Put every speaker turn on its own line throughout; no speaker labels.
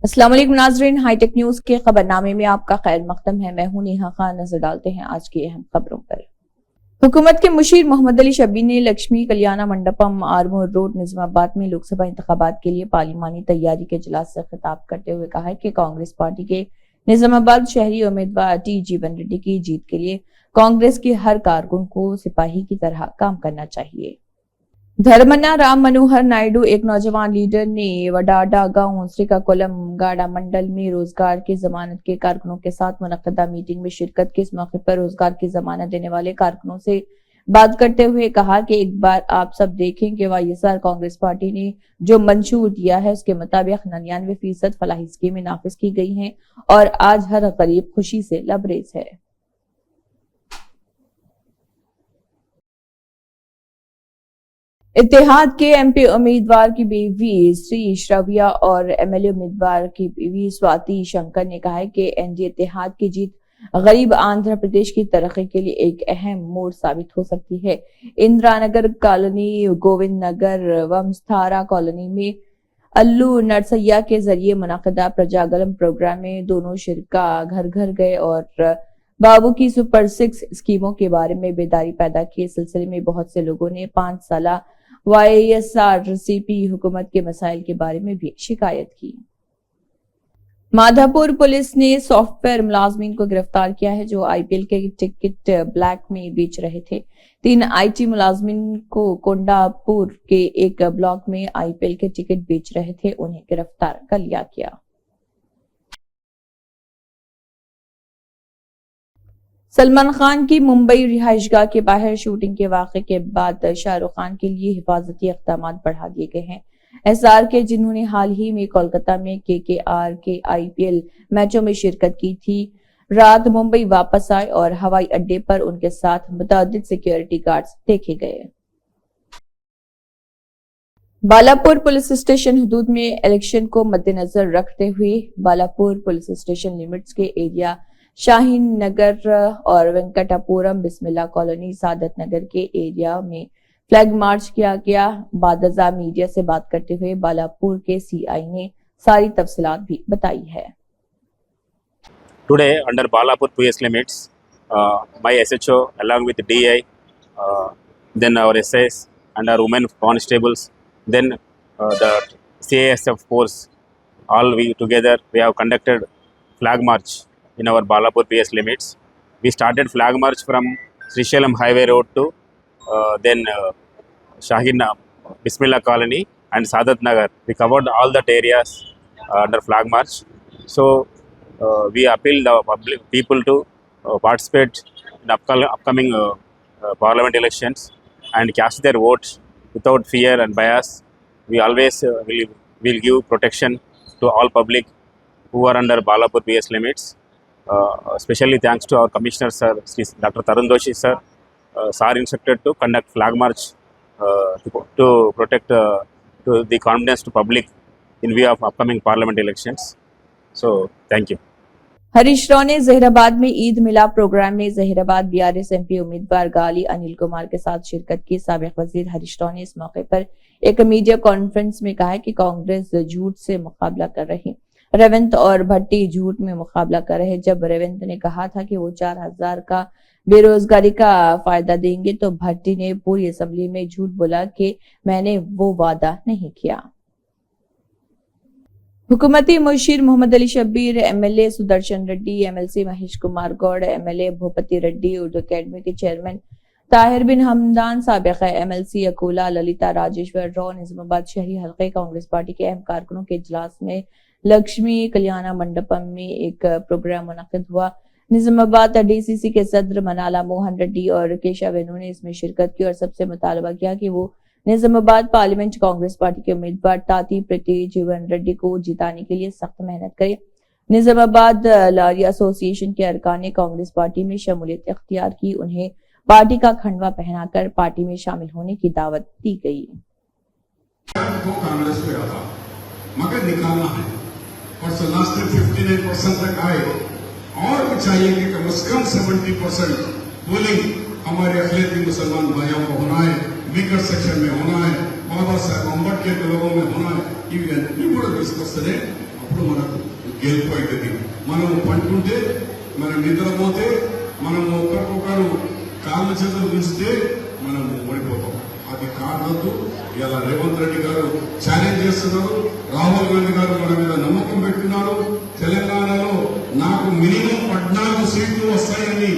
السلام علیکم ناظرین، ہائی ٹیک نیوز کے خبرنامے میں آپ کا خیر مقدم ہے۔ میں ہوں نیہا خان۔ نظر ڈالتے ہیں آج کی اہم خبروں پر۔ حکومت کے مشیر محمد علی شبیر نے لکشمی کلیانہ منڈپم، آرمور روڈ، نظام آباد میں لوک سبھا انتخابات کے لیے پارلیمانی تیاری کے اجلاس سے خطاب کرتے ہوئے کہا کہ کانگریس پارٹی کے نظام آباد شہری امیدوار ٹی جیون ریڈی کی جیت کے لیے کانگریس کے ہر کارکن کو سپاہی کی طرح کام کرنا چاہیے۔ دھرمنا رام منوہر نائیڈو، ایک نوجوان لیڈر نے وڈاڈا گاؤں سریکاکولم گاڑا منڈل میں روزگار کی ضمانت کے کارکنوں کے ساتھ منعقدہ میٹنگ میں شرکت کی۔ اس موقع پر روزگار کی ضمانت دینے والے کارکنوں سے بات کرتے ہوئے کہا کہ ایک بار آپ سب دیکھیں کہ YSR کانگریس پارٹی نے جو منشور دیا ہے اس کے مطابق 99% فلاحی اسکیمیں نافذ کی گئی ہیں اور آج ہر غریب خوشی سے لبریز ہے۔ اتحاد کے MP امیدوار کی بیوی سری شرویا اور MLA امیدوار کی بیوی سواتی شنکر نے کہا ہے کہ NDA اتحاد کی جیت غریب آندھرا پردیش کی ترقی کے لیے ایک اہم موڑ ثابت ہو سکتی ہے۔ اندرا نگر کالونی، گووند نگر، ومستھارا کالونی میں الو نرسیا کے ذریعے منعقدہ پرجاگلم پروگرام میں دونوں شرکا گھر گھر گئے اور بابو کی سپر 6 اسکیموں کے بارے میں بیداری پیدا کی۔ اس سلسلے میں بہت سے لوگوں نے 5 سالہ YSRCP حکومت کے مسائل کے بارے میں بھی شکایت کی۔ مادھاپور پولیس نے سافٹ ویئر ملازمین کو گرفتار کیا ہے جو IPL کے ٹکٹ بلیک میں بیچ رہے تھے۔ 3 IT ملازمین کو کونڈا پور کے ایک بلاک میں IPL کے ٹکٹ بیچ رہے تھے، انہیں گرفتار کر لیا گیا۔ سلمان خان کی ممبئی رہائش گاہ کے باہر شوٹنگ کے واقعے کے بعد شاہ رخ خان کے لیے حفاظتی اقدامات بڑھا دیے گئے ہیں۔ SR کے جنہوں نے حال ہی میں کولکتہ میں KKR کے IPL میچوں میں شرکت کی تھی، رات ممبئی واپس آئے اور ہوائی اڈے پر ان کے ساتھ متعدد سیکیورٹی گارڈز دیکھے گئے۔ بالاپور پولیس اسٹیشن حدود میں الیکشن کو مد نظر رکھتے ہوئے بالاپور پولیس اسٹیشن لمٹس کے ایریا شاہین نگر اور وینکٹا پورم، بسم اللہ کالونی، سعادت نگر کے ایریا میں فلیگ مارچ کیا گیا۔ بعد ازاں میڈیا سے بات کرتے ہوئے بالاپور کے CI نے ساری تفصیلات بھی بتائی ہے۔
Today under Balapur PS limits, my SHO along with DI, then our SIs and our women constables, then the CASF force, all we together we have conducted flag march in our Balapur PS limits. We started flag march from Srisailam Highway Road to then Shaheen Bismillah Colony and Sadat Nagar. We covered all that areas under flag march. So we appeal the public people to participate in upcoming parliament elections and cast their votes without fear and bias. We always will give protection to all public who are under Balapur PS limits. Especially thanks to our Commissioner Sir, Dr. Tarun Doshi Sir, Sir instructed to conduct flag march to protect to the confidence to public in view of upcoming parliament elections. So, thank you.
Harish Rao نے ظہیر آباد میں عید ملاپ programme میں ظہیر آباد BRS MP امیدوار گالی انل کمار کے ساتھ شرکت کی۔ سابق وزیر ہریش راؤ نے اس موقع پر ایک میڈیا کانفرنس میں کہا کہ کانگریس جھوٹ سے مقابلہ کر رہی، ریونت اور بھٹی جھوٹ میں مقابلہ کر رہے۔ جب ریونت نے کہا تھا کہ وہ 4000 کا بے روزگاری کا فائدہ دیں گے تو بھٹی نے پوری اسمبلی میں جھوٹ بولا کہ میں نے وہ وعدہ نہیں کیا۔ حکومتی مشیر Mohammad Ali Shabbir, MLA Sudarshan Reddy, MLC Mahesh Kumar Goud, MLA Bhupathi Reddy, Urdu academy کے چیئرمین طاہر بن حمدان، سابق MLC اکولا للیتا راجیشور راؤ، نظام آباد شہری حلقے کانگریس پارٹی کے اہم کارکنوں کے اجلاس میں لکشمی کلیانہ منڈپم میں ایک پروگرام منعقد ہوا۔ نظام آباد DCC کے صدر منالا موہن ریڈی اور کیشا وینو نے اس میں شرکت کی اور سب سے مطالبہ کیا کہ وہ نظام آباد پارلیمنٹ کانگریس پارٹی کے امیدوار تاتی پریتی جیون ریڈی کو جتانے کے لیے سخت محنت کرے۔ نظام آباد لاری ایسوسی ایشن کے ارکان نے کانگریس پارٹی میں شمولیت اختیار کی، انہیں پارٹی کا کھنڈوا پہنا کر پارٹی میں شامل ہونے کی دعوت دی گئی۔
کانگریس پہ آتا مگر نکالنا ہے اور لاسٹ 59% تک آئے اور بھی چاہیے کہ کم از کم 70% پولنگ ہمارے اقلیتی مسلمان بھائیوں کو ہونا ہے، ویکر سیکشن میں ہونا ہے، بابا صاحب امبیڈکر کے لوگوں میں ہونا ہے۔ یہ بڑا ڈسکشن ہے، అప్పుడు మనకు గెలుపు అవుతుంది. మనం పంటుంటే మనం నిద్రపోతే మనం ఒకరికొకరు కాళ్ళ చేతులు పిలిస్తే మనం ఓడిపోతాం. అది కాదు. ఇలా రేవంత్ రెడ్డి గారు ఛాలెంజ్ చేస్తున్నారు, రాహుల్ గాంధీ గారు మన మీద నమ్మకం పెట్టున్నారు. తెలంగాణలో నాకు మినిమం 14 సీట్లు వస్తాయని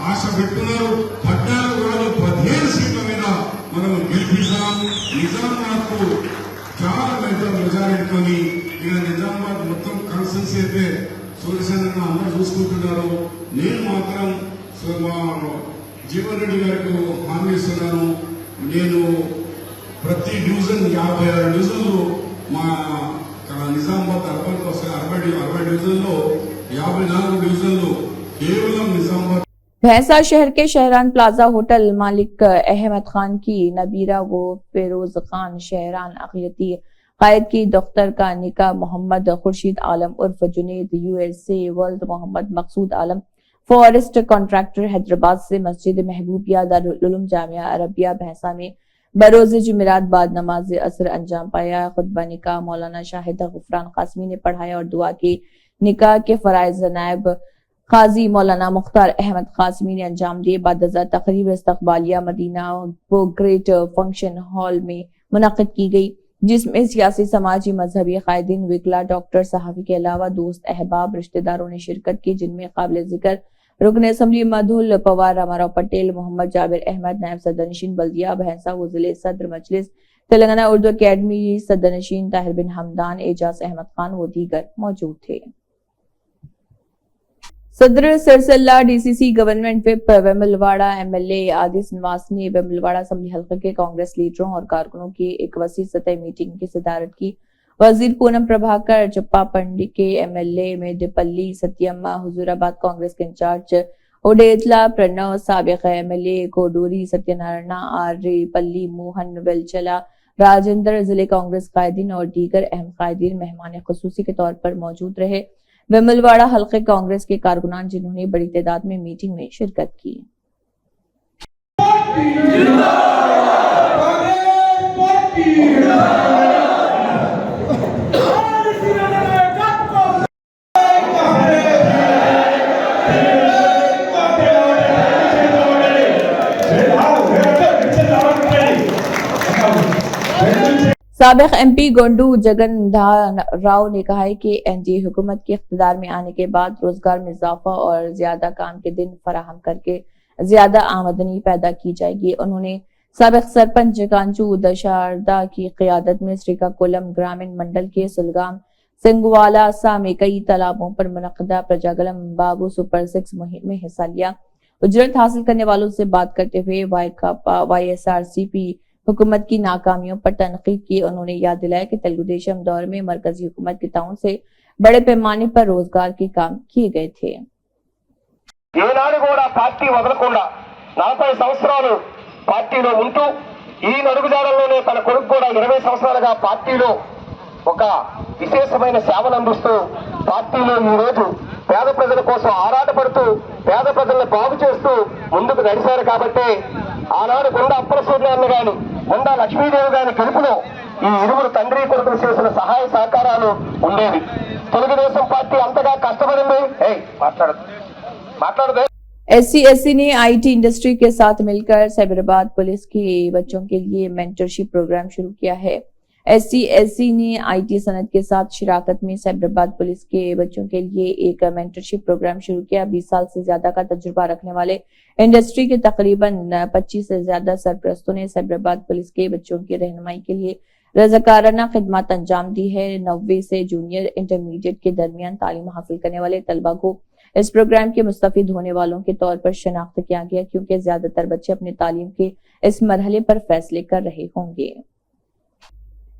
ఆశ పెట్టున్నారు. 14 కాదు 15 సీట్ల మీద మనం గెలిపిస్తాం. నిజామాబాద్కు చాలా పెద్ద మెజారిటీతో ఇక నిజామాబాద్ మొత్తం కాన్స్టెన్సీ అయితే సూర్యసేన అందరూ చూసుకుంటున్నారు. నేను మాత్రం మా జీవన్ రెడ్డి గారికి హామీ ఇస్తున్నాను. నేను ప్రతి డివిజన్ 56 డివిజన్లు మా నిజామాబాద్ అర్బన్కి వస్తాయి. 60 డివిజన్లో 54 డివిజన్లు కేవలం నిజామాబాద్.
भैंसा शहर के शहरान प्लाजा होटल मालिक अहमद खान की नबीरा व फिरोज खान शहरान अकलियती कायद की दख्तर का निकाह मोहम्मद खुर्शीद आलम उर्फ जुनेद यूएसए वर्ल्ड मोहम्मद मकसूद आलम फॉरेस्ट कॉन्ट्रैक्टर हैदराबाद से मस्जिद महबूबिया दारुल उलूम जामिया अरबिया भैंसा में बरोज जुमेरात बाद नमाज असर अंजाम पाया। खुतबा निकाह मौलाना शाहिद गुफरान कासमी ने पढ़ाया और दुआ की। निकाह के फराइज नायब काजी मौलाना मुख्तार अहमद कासमी ने अंजाम दिए। बाद तकरीब इस्तकबालिया मदीना वो ग्रेट फंक्शन हॉल में मुनक्किद की गई, जिसमें सियासी, समाजी, मजहबी कायदीन, विकला, डॉक्टर, सहाफी के अलावा दोस्त, अहबाब, रिश्तेदारों ने शिरकत की, जिनमें काबिल जिक्र रुकन असम्बली मधुल पवार, रामाराव पटेल, मोहम्मद जाबिर अहमद नायब सदरनशीन बल्दिया भैंसा, वज़ीर सदर मजलिस तेलंगाना उर्दू अकेडमी सदरनशीन ताहिर बिन हमदान, एजाज अहमद खान व दीगर मौजूद थे। सदर Sircilla DCC government whip Vemulawada MLA Adi नवाज ने वेमुलवाड़ा असम्बली हल्के के कांग्रेस लीडरों और कारकुनों की एक वसी सतह मीटिंग की सदारत की। वजीर पूनम प्रभाकर, चप्पा पंडी के एमएलए मेदपल्ली सत्यम्मा, हुजूराबाद कांग्रेस के इंचार्ज ओडेतला प्रणव, साबिक एमएलए कोडूरी सत्यनारायण, आर्रेपल्ली मोहन वेलचला, राजेंद्र, जिले कांग्रेस कायदीन और दीगर अहम कायदीन मेहमान खुसूसी के तौर पर मौजूद रहे। वेमुलवाड़ा हल्के कांग्रेस के कारकुनान जिन्होंने बड़ी तादाद में मीटिंग में शिरकत की। साबिक एमपी गोंडू जगन राव ने कहा है कि एनडीए हुकूमत के इख्तिदार में आने के बाद रोजगार में इजाफा और ज्यादा काम के दिन फराहम करके ज्यादा आमदनी पैदा की जाएगी। उन्होंने साबिक सरपंच कांचू दशारदा की क़ियादत में श्रीकाकुलम ग्रामीण मंडल के सुलगाम सिंगवाला सा में कई तालाबों पर मुनक़दा प्रजागलम बाबू सुपर 6 मुहिम में हिस्सा लिया। उजरत हासिल करने वालों से बात करते हुए YSRCP हुकूमत की नाकामियों पर तनकीद की। उन्होंने याद दिलाया कि तेलुगुदेशम दौर में मरकजी हुकूमत के ताउन से बड़े पैमाने पर रोजगार के काम किए गए थे।
ఏనాడు కూడా పార్టీ వదలకుండా 40 సంవత్సరాలు పార్టీలో ఉంటూ ఈ నడుగుజాడల్లోనే తన కొడుకు కూడా 20 సంవత్సరాలుగా పార్టీలో ఒక విశేషమైన సేవలు అందిస్తూ పార్టీలో ఈ రోజు పేద ప్రజల కోసం ఆరాటపడుతూ పేద ప్రజలను బాగు చేస్తూ ముందుకు నడిచారు। కాబట్టి ఆనాడు కొండ అప్పలసూర్యాన్ని గాని కొండ లక్ష్మీదేవి గాని కలుపులో ఈ ఇరువురు తండ్రి కొడుకులు చేసిన సహాయ సహకారాలు ఉండేవి। తెలుగుదేశం పార్టీ అంతగా కష్టపడింది। మాట్లాడదు
SC/SC ने आईटी इंडस्ट्री के साथ मिलकर साइबराबाद पुलिस के बच्चों के लिए मेंटरशिप प्रोग्राम शुरू किया है। SC/SC ने आईटी सनत के साथ शिराकत में साइबराबाद पुलिस के बच्चों के लिए एक मेंटरशिप प्रोग्राम शुरू किया। 20 साल से ज्यादा का तजुर्बा रखने वाले इंडस्ट्री के तकरीबन 25 से ज्यादा सरपरस्तों ने साइबराबाद पुलिस के बच्चों की रहनुमाई के लिए रज़ाकाराना खिदमत अंजाम दी है। 90 से जूनियर इंटरमीडिएट के दरमियान तालीम हासिल करने वाले तलबा को इस प्रोग्राम के मुस्तफीद होने वालों के तौर पर शनाख्त किया गया, क्योंकि ज्यादातर बच्चे अपने तालीम के इस मरहले पर फैसले कर रहे होंगे।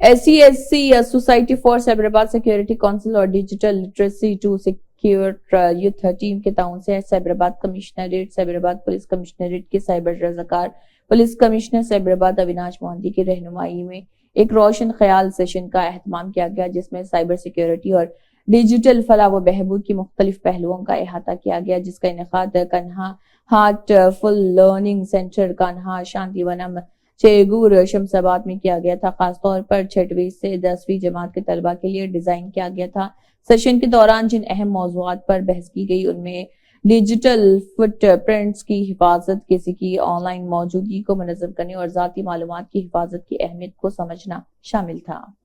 SC/SC society for Cyberabad security council और digital literacy to secure youth team के ताउन से Cyberabad commissionerate, Cyberabad police commissionerate के साइबर रज़ाकार पुलिस कमिश्नर साइबराबाद अविनाश मोहंती की रहनुमाई में एक रोशन ख्याल सेशन का एहतमाम किया गया, जिसमें साइबर सिक्योरिटी और डिजिटल फलाह व बहबूद की मुख्तलिफ पहलुओं का अहाता किया गया, जिसका इनेकाद Kanha heartful learning centre Kanha Shantivanam Chegur Shamshabad में किया गया था। खासतौर पर 6वीं से 10वीं जमात के तलबा के लिए डिजाइन किया गया था। सेशन के दौरान जिन अहम मौज़ूआत पर बहस की गई उनमें डिजिटल फुट प्रिंट्स की हिफाजत, किसी की ऑनलाइन मौजूदगी को मुनज़्ज़म करने और ज़ाती मालूमात की हिफाजत की अहमियत को समझना शामिल था।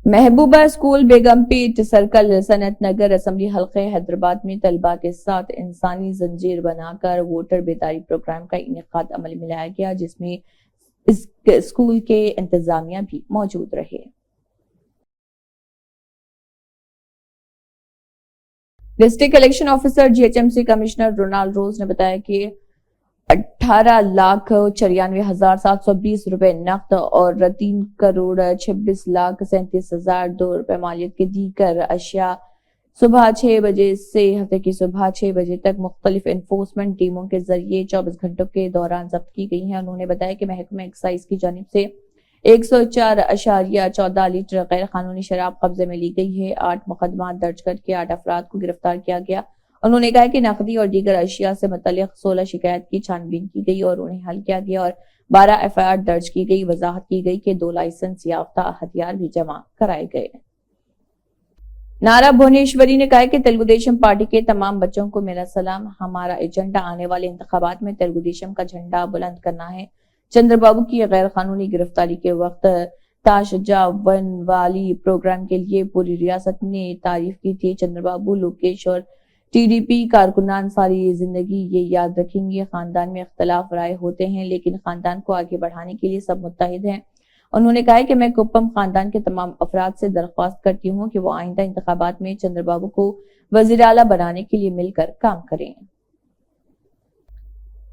महबूबा स्कूल, बेगमपेट सर्कल, सनत नगर असेंबली हल्के हैदराबाद में तलबा के साथ इंसानी जंजीर बनाकर वोटर बेदारी प्रोग्राम का इनेकाद अमल में लाया गया, जिसमें इस स्कूल के इंतजामिया भी मौजूद रहे। District election officer GHMC commissioner Ronald Rose ने बताया कि 18,94,720 रुपए नकद और 3,26,37,002 रुपए मालियत के दीगर अशिया सुबह 6 बजे से हफ्ते की सुबह 6 बजे तक मुख्तलिफ एनफोर्समेंट टीमों के जरिए 24 घंटों के दौरान जब्त की गई हैं। उन्होंने बताया कि महकमा एक्साइज की जानिब से 104.14 लीटर गैर कानूनी शराब कब्जे में ली गई है। 8 मुकदमा दर्ज करके 8 अफराद को गिरफ्तार किया गया। उन्होंने कहा कि नकदी और दीगर अशिया से मुतल्लिक 16 शिकायत की छानबीन की गई और उन्हें हल किया गया और 12 एफआईआर दर्ज की गई। वजाहत की गई कि 2 लाइसेंस याफ्ता हथियार भी जमा कराए गए। नारा भुवनेश्वरी ने कहा कि तेलुगु देशम पार्टी के तमाम बच्चों को मेरा सलाम। हमारा एजेंडा आने वाले इंतखाबात में तेलुगु देशम का झंडा बुलंद करना है। चंद्रबाबू की गैर कानूनी गिरफ्तारी के वक्त ताशजा वन वाली प्रोग्राम के लिए पूरी रियासत ने तारीफ की थी। चंद्रबाबू, लोकेश और टीडीपी कारकुनान सारी जिंदगी ये याद रखेंगे, खानदान में इख्तलाफ राय होते हैं लेकिन खानदान को आगे बढ़ाने के लिए सब मुत्तहिद हैं। उन्होंने कहा कि मैं कुप्पम खानदान के तमाम अफराद से दरख्वास्त करती हूँ कि वो आइंदा इंतखाबात में चंद्रबाबू को वजीर आला बनाने के लिए मिलकर काम करें।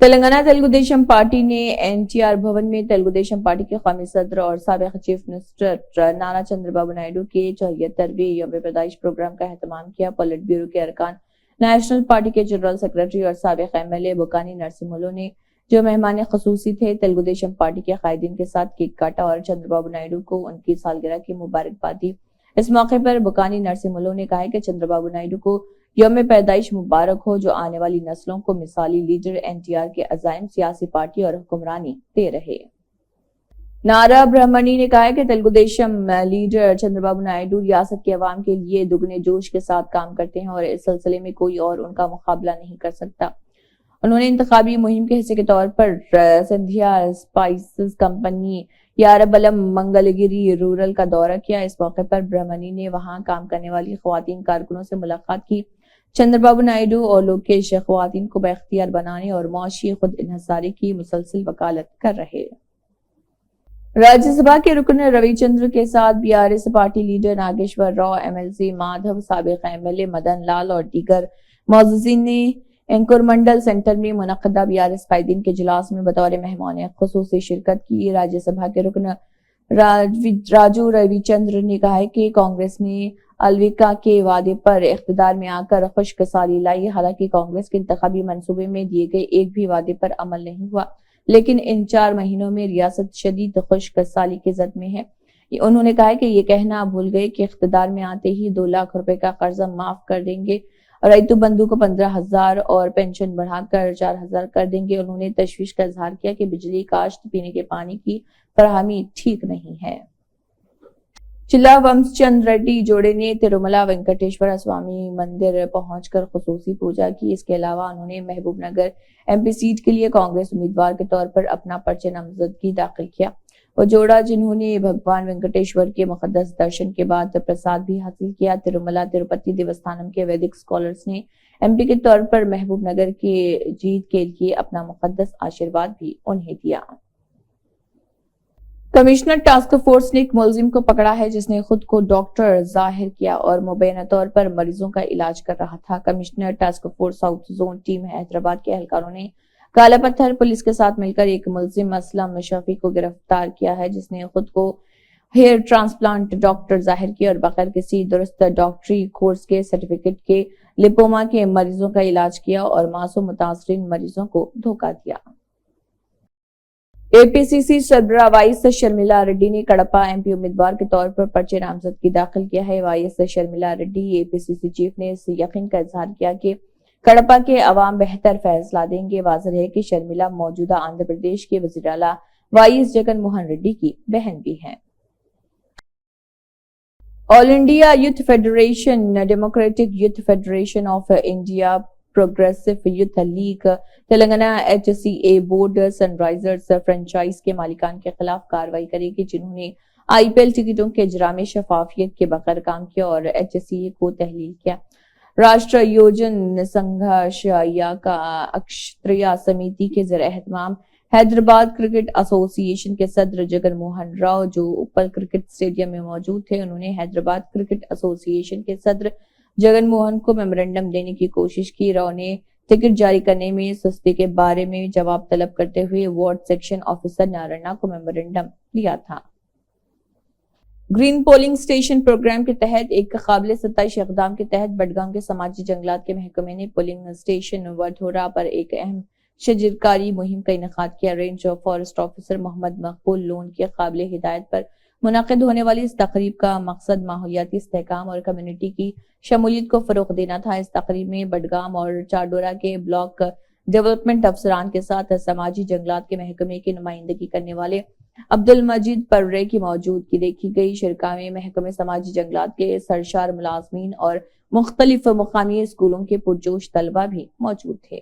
तेलंगाना तेलुगु देशम पार्टी ने एनटीआर भवन में तेलुगु देशम पार्टी के कौमी सदर और साबिक चीफ मिनिस्टर नारा चंद्रबाबू नायडू के 74वें यौम पैदाइश प्रोग्राम का एहतमाम किया। पॉलिट ब्यूरो के अरकान, नेशनल पार्टी के जनरल सेक्रेटरी और साबिक एमएलए बुकानी नरसिम्हलो ने जो मेहमान खसूसी थे तेलुगु देशम पार्टी के कायदीन के साथ केक काटा और चंद्रबाबू नायडू को उनकी सालगिरह की मुबारकबाद दी। इस मौके पर बुकानी नरसिम्हलो ने कहा कि चंद्रबाबू नायडू को यौम पैदाइश मुबारक हो, जो आने वाली नस्लों को मिसाली लीडर एनटीआर के अजाइम, सियासी पार्टी और हुक्मरानी दे रहे। नारा ब्रह्मणी ने कहा कि तेलुगु देशम लीडर चंद्रबाबू नायडू रियासत के अवाम के लिए दुगने जोश के साथ काम करते हैं और इस सिलसिले में कोई और उनका मुकाबला नहीं कर सकता। उन्होंने इंतखाबी मुहिम के हिस्से के तौर पर Scindia spices company Yerrabalem Mangalagiri rural का दौरा किया। इस मौके पर ब्रह्मणी ने वहां काम करने वाली खवातीन कारकुनों से मुलाकात की। चंद्रबाबू नायडू और लोकेश खवातीन को बाख्तियार बनाने और मुआशी खुद इन्हसारी की मुसलसल वकालत कर रहे। राज्यसभा के रुकन रविचंद्र के साथ BRS party leader Nageshwar Rao, MLC Madhav, साबिक एमएलए मदन लाल और दीगर मौजूदीन ने एंकुर मंडल सेंटर में मुनक्कदा बीआरएस कायदीन के इजलास में बतौर मेहमान खुसूसी शिरकत की। राज्यसभा के रुकन राजू रविचंद्र ने कहा है कि कांग्रेस ने अलविका के वादे पर इख्तिदार में आकर खुशकसाली लाई। हालांकि कांग्रेस के इंतखाबी मंसूबे में दिए गए एक भी वादे पर अमल नहीं हुआ, लेकिन इन 4 महीनों में रियासत शदीद खुशकसाली की जद में है। उन्होंने कहा कि ये कहना भूल गए कि इख्तिदार में आते ही 2 लाख रुपए का कर्जा माफ कर देंगे, रईतु बंधु को 15,000 और पेंशन बढ़ाकर 4,000 कर देंगे। उन्होंने तशवीश का इजहार किया कि बिजली, काश्त, पीने के पानी की फराहमी ठीक नहीं है। चिल्ला वंशचंद रेड्डी जोड़े ने तिरुमला वेंकटेश्वर स्वामी मंदिर पहुंचकर खुसूसी पूजा की। इसके अलावा उन्होंने महबूब नगर एमपी सीट के लिए कांग्रेस उम्मीदवार के तौर पर अपना पर्चे नामजदगी दाखिल किया। वो जोड़ा जिन्होंने भगवान वेंकटेश्वर के मुकद्दस दर्शन के बाद प्रसाद भी हासिल किया। तिरुमला तिरुपति देवस्थानम के वैदिक स्कॉलर्स ने एमपी के तौर पर महबूब नगर के जीत के लिए अपना मुकद्दस आशीर्वाद भी उन्हें दिया। कमिश्नर टास्क फोर्स ने एक मुलजिम को पकड़ा है जिसने खुद को डॉक्टर जाहिर किया और मुबैना तौर पर मरीजों का इलाज कर रहा था। Commissioner task force south zone team Hyderabad के एहलकारों ने काला पत्थर पुलिस के साथ मिलकर एक मुलजिम असलम शफी को गिरफ्तार किया है, जिसने खुद को हेयर ट्रांसप्लांट डॉक्टर जाहिर किया और बगैर किसी दुरुस्त डॉक्टरी कोर्स के सर्टिफिकेट के लिपोमा के मरीजों का इलाज किया और मासूम मुतासरीन मरीजों को धोखा दिया। एपीसीसी सरबराह वाइस शर्मिला रेड्डी ने कड़पा एमपी उम्मीदवार के तौर पर पर्चे नामजदगी दाखिल किया है। Vice Sharmila Reddy APCC chief ने इस यकीन का इजहार किया कि कड़पा के अवाम बेहतर फैसला देंगे। वाज़ेह है कि शर्मिला मौजूदा आंध्र प्रदेश के वज़ीर आला वाईएस जगन मोहन रेड्डी की बहन भी हैं। All India Youth Federation, Democratic Youth Federation of India, Progressive Youth League, Telangana HCA board Sunrisers franchise کے مالکان کے خلاف کارروائی کرے گی جنہوں نے IPL ٹکٹوں کے اجرا میں شفافیت کے بغیر کام کیا اور HCA کو تحلیل کیا۔ راشٹر یوجن سنگھرشیا کا اکشتریہ سمیتی کے زیر اہتمام حیدرآباد کرکٹ ایسوسی ایشن کے صدر جگن موہن راؤ جو اوپل کرکٹ اسٹیڈیم میں موجود تھے، انہوں نے حیدرآباد کرکٹ ایسوسی ایشن کے صدر جگن موہن کو میمورنڈم دینے کی کوشش کی۔ راؤ نے ٹکٹ جاری کرنے میں سستی کے بارے میں جواب طلب کرتے ہوئے وارڈ سیکشن آفیسر نارائنا کو میمورنڈم دیا تھا۔ گرین پولنگ اسٹیشن پروگرام کے تحت ایک قابل ستائش اقدام کے تحت بڈگام کے سماجی جنگلات کے محکمے نے پولنگ اسٹیشن وردھورا پر ایک اہم شجرکاری مہم کا انعقاد کیا۔ رینج فارسٹ آفیسر محمد مقبول لون کی قابل ہدایت پر منعقد ہونے والی اس تقریب کا مقصد ماحولیاتی استحکام اور کمیونٹی کی شمولیت کو فروغ دینا تھا۔ اس تقریب میں بڈگام اور چاڈورا کے بلاک ڈیولپمنٹ افسران کے ساتھ سماجی جنگلات کے محکمے کی نمائندگی کرنے والے عبد المجید پررے کی موجودگی دیکھی گئی۔ شرکا میں محکمہ سماجی جنگلات کے سرشار ملازمین اور مختلف مقامی اسکولوں کے پرجوش طلبہ بھی موجود تھے۔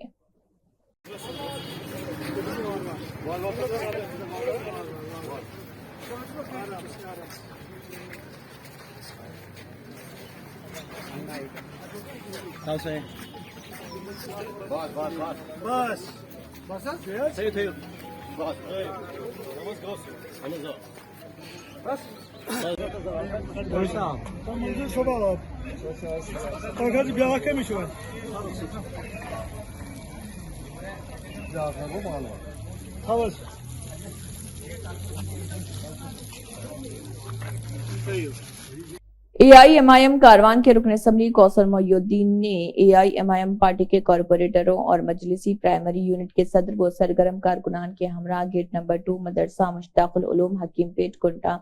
AIMIM کاروان کے رکن اسمبلی کوثر محی الدین نے AIMIM پارٹی کے کارپوریٹروں اور مجلسی پرائمری یونٹ کے صدر و سرگرم کارکنان کے ہمراہ گیٹ نمبر 2 مدرسہ مشتاق العلوم حکیم پیٹ کنٹا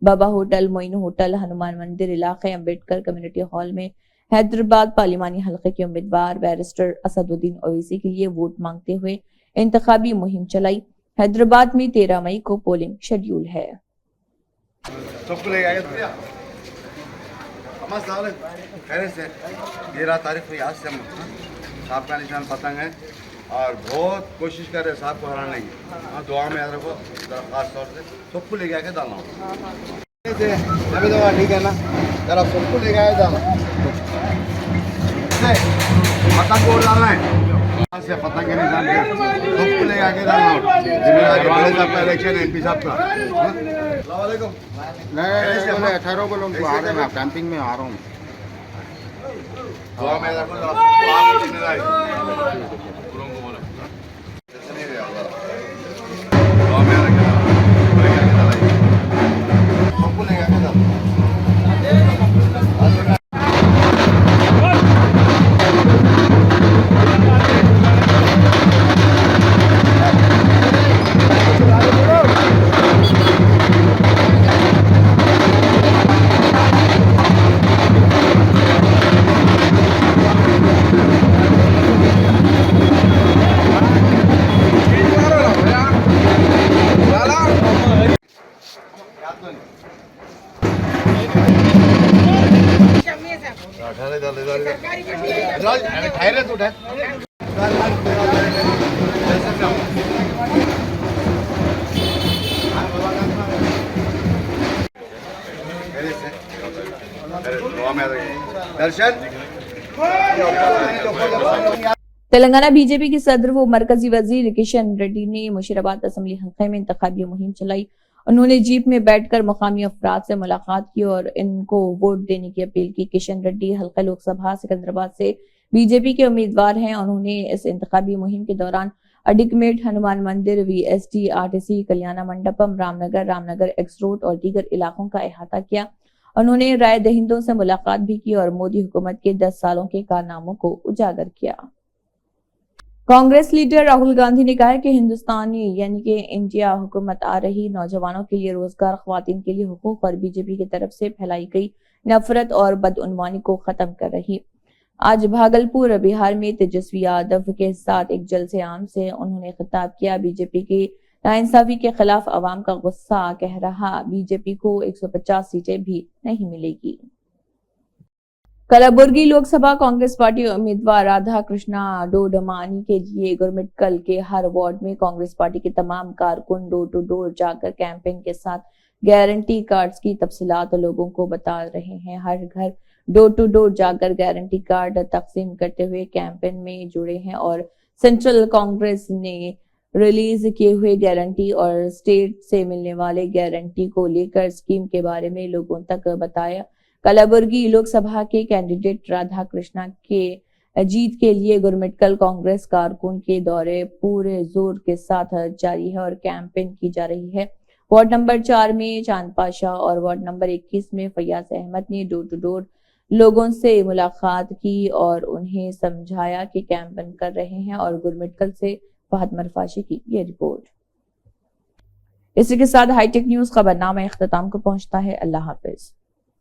بابا ہوٹل موئن ہوٹل ہنومان مندر علاقے امبیڈکر کمیونٹی ہال میں حیدرآباد پارلیمانی حلقے کے امیدوار بیرسٹر اسد الدین اویسی کے لیے ووٹ مانگتے ہوئے انتخابی مہم چلائی۔ حیدرآباد میں 13 مئی کو پولنگ شیڈیول ہے۔
خیریت سے 13 تاریخ کو یاد سے ہم صاحب کا نشان پتنگ ہے اور بہت کوشش کر رہے صاحب کو ہرانے کی، ہاں دعا میں یاد رکھو، خاص طور سے سب کو لے کے آ کے ڈالنا ہوں ٹھیک ہے نا، ذرا سب کو لے کے آئے ڈالنا پتنگ کو ڈالنا ہے سے پتنگ کے نشان پہ سب کو لے کے آ کے ڈالنا ہوں۔ ذمہ داری بڑے صاحب کا الیکشن ہے، MP صاحب کا۔ السلام علیکم۔
میں 18 کو لوگ آ رہے ہیں، میں کیمپنگ میں آ رہا ہوں۔
دعا میں رکھو آپ کی ذمہ داری دعا میں رکھو سب کو لے کے آ کے
تلنگانہ بی جے پی کے صدر و مرکزی وزیر کشن ریڈی نے مشیرآباد اسمبلی حلقے میں انتخابی مہم چلائی۔ انہوں نے جیپ میں بیٹھ کر مقامی افراد سے ملاقات کی اور ان کو ووٹ دینے کی اپیل کی۔ کشن ریڈی حلقہ لوک سبھا سکندرآباد سے بی جے پی کے امیدوار ہیں۔ انہوں نے اس انتخابی مہم کے دوران اڈیکمیٹ ہنومان مندر، VST RTC Kalyana Mandapam, Ram Nagar X road اور دیگر علاقوں کا احاطہ کیا۔ انہوں نے رائے دہندوں سے ملاقات بھی کی اور مودی حکومت کے 10 سالوں کے کارناموں کو اجاگر کیا۔ کانگریس لیڈر راہل گاندھی نے کہا ہے کہ ہندوستانی یعنی کہ انڈیا حکومت آ رہی نوجوانوں کے لیے روزگار، خواتین کے لیے حقوق اور بی جے پی کی طرف سے پھیلائی گئی نفرت اور بدعنوانی کو ختم کر رہی۔ آج بھاگلپور بہار میں تیجسوی یادو کے ساتھ ایک جلسے عام سے انہوں نے خطاب کیا۔ بی جے پی کے नाइंसाफी के खिलाफ अवाम का गुस्सा कह रहा बीजेपी को 150 सीटें भी नहीं मिलेगी। कलबुर्गी लोकसभा कांग्रेस पार्टी उम्मीदवार राधा कृष्णा डोडमानी के लिए गुरमिटकल के हर वार्ड में कांग्रेस पार्टी के तमाम कारकुन डोर टू डोर जाकर कैंपेन के साथ गारंटी कार्ड्स की तफसीलात लोगों को बता रहे हैं। हर घर डोर टू डोर जाकर गारंटी कार्ड तकसीम करते हुए कैंपेन में जुड़े हैं और सेंट्रल कांग्रेस ने रिलीज किए हुए गारंटी और स्टेट से मिलने वाले गारंटी को लेकर स्कीम के बारे में लोगों तक बताया। कलबुर्गी लोकसभा के कैंडिडेट राधा कृष्णा के जीत के लिए गुरमिटकल कांग्रेस कारकुन के दौरे पूरे जोर के साथ जारी है और कैंपेन की जा रही है। वार्ड नंबर 4 में चांद पाशा और वार्ड नंबर 21 में फैयाज अहमद ने डोर टू डोर लोगों से मुलाकात की और उन्हें समझाया कि कैंपेन कर रहे हैं और गुरमिटकल से फहद मरफाशी की ये रिपोर्ट। इसी के साथ हाईटेक न्यूज खबरनामा इख्तिताम को पहुंचता है। अल्लाह हाफिज।